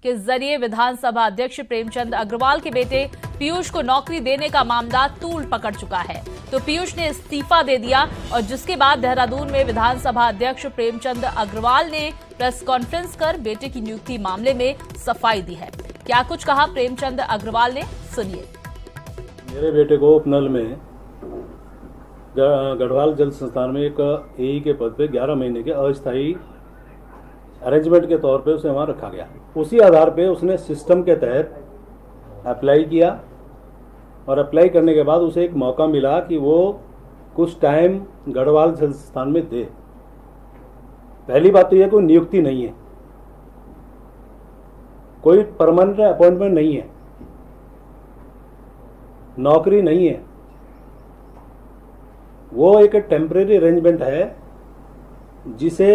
के जरिए विधानसभा अध्यक्ष प्रेमचंद अग्रवाल के बेटे पीयूष को नौकरी देने का मामला तूल पकड़ चुका है। तो पीयूष ने इस्तीफा दे दिया और जिसके बाद देहरादून में विधानसभा अध्यक्ष प्रेमचंद अग्रवाल ने प्रेस कॉन्फ्रेंस कर बेटे की नियुक्ति मामले में सफाई दी है। क्या कुछ कहा प्रेमचंद अग्रवाल ने, सुनिए। मेरे बेटे को उपनल में गढ़वाल जल संस्थान में एक एई के पद पे 11 महीने के अस्थायी अरेंजमेंट के तौर पे उसे वहाँ रखा गया। उसी आधार पे उसने सिस्टम के तहत अप्लाई किया और अप्लाई करने के बाद उसे एक मौका मिला कि वो कुछ टाइम गढ़वाल जल संस्थान में दे। पहली बात तो यह कोई नियुक्ति नहीं है, कोई परमानेंट अपॉइंटमेंट नहीं है, नौकरी नहीं है, वो एक टेम्परेरी अरेंजमेंट है जिसे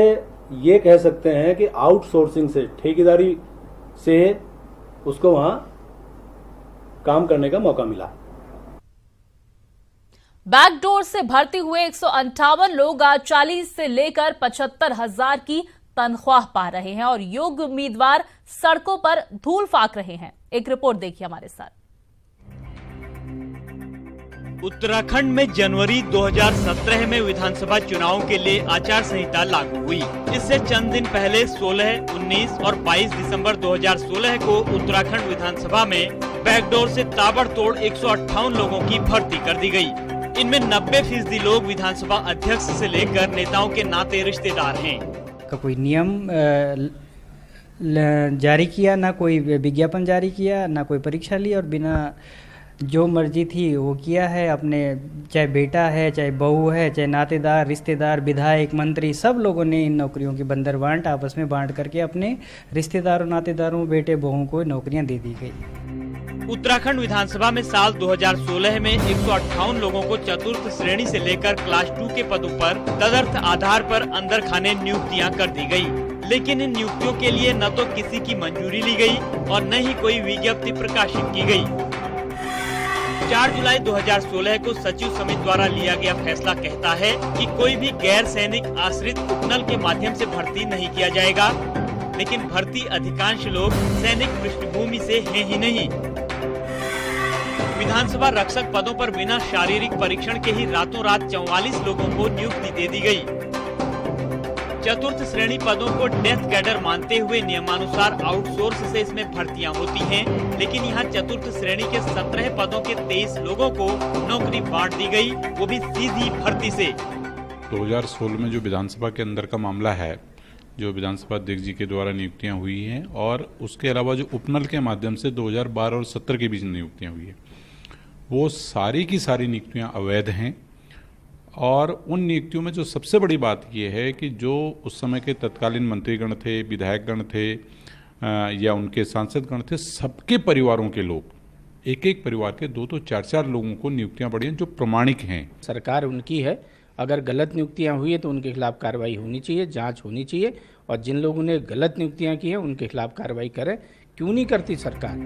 ये कह सकते हैं कि आउटसोर्सिंग से, ठेकेदारी से उसको वहां काम करने का मौका मिला। बैकडोर से भर्ती हुए 158 लोग आज 40 से लेकर 75,000 की तनख्वाह पा रहे हैं और योग्य उम्मीदवार सड़कों पर धूल फाक रहे हैं। एक रिपोर्ट देखिए हमारे साथ। उत्तराखंड में जनवरी 2017 में विधानसभा चुनाव के लिए आचार संहिता लागू हुई। इससे चंद दिन पहले 16, 19 और 22 दिसंबर 2016 को उत्तराखंड विधानसभा में बैकडोर से ताबड़तोड़ 158 लोगों की भर्ती कर दी गई। इनमें 90% लोग विधानसभा अध्यक्ष से लेकर नेताओं के नाते रिश्तेदार हैं। का कोई नियम जारी किया, ना कोई विज्ञापन जारी किया, ना कोई परीक्षा ली और बिना जो मर्जी थी वो किया है। अपने चाहे बेटा है, चाहे बहू है, चाहे नातेदार, रिश्तेदार, विधायक, मंत्री, सब लोगों ने इन नौकरियों की बंदरबांट आपस में बांट करके अपने रिश्तेदारों, नातेदारों, बेटे बहुओं को नौकरियां दे दी गई। उत्तराखंड विधानसभा में साल 2016 में 158 लोगों को चतुर्थ श्रेणी से लेकर क्लास 2 के पदों पर तदर्थ आधार पर अंदर खाने नियुक्तियां कर दी गई। लेकिन इन नियुक्तियों के लिए न तो किसी की मंजूरी ली गई और न ही कोई विज्ञप्ति प्रकाशित की गई। 4 जुलाई 2016 को सचिव समिति द्वारा लिया गया फैसला कहता है कि कोई भी गैर सैनिक आश्रित उपनल के माध्यम से भर्ती नहीं किया जाएगा, लेकिन भर्ती अधिकांश लोग सैनिक पृष्ठभूमि से हैं ही नहीं। विधानसभा रक्षक पदों पर बिना शारीरिक परीक्षण के ही रातों रात 44 लोगों को नियुक्ति दे दी गई। चतुर्थ श्रेणी पदों को डेथ कैडर मानते हुए नियमानुसार आउटसोर्स से इसमें भर्तियां होती हैं, लेकिन यहाँ चतुर्थ श्रेणी के 17 पदों के 23 लोगों को नौकरी बांट दी गई, वो भी सीधी भर्ती से। 2016 में जो विधानसभा के अंदर का मामला है, जो विधानसभा अध्यक्ष जी के द्वारा नियुक्तियां हुई हैं और उसके अलावा जो उपनल के माध्यम से 2012 और 17 के बीच नियुक्तियां हुई है, वो सारी की सारी नियुक्तियां अवैध हैं। और उन नियुक्तियों में जो सबसे बड़ी बात ये है कि जो उस समय के तत्कालीन मंत्रीगण थे, विधायकगण थे या उनके सांसदगण थे, सबके परिवारों के लोग, एक एक परिवार के 2 तो 4 लोगों को नियुक्तियां पड़ी हैं जो प्रमाणिक हैं। सरकार उनकी है, अगर गलत नियुक्तियां हुई है तो उनके खिलाफ कार्रवाई होनी चाहिए, जांच होनी चाहिए और जिन लोगों ने गलत नियुक्तियां की हैं उनके खिलाफ कार्रवाई करें। क्यों नहीं करती सरकार?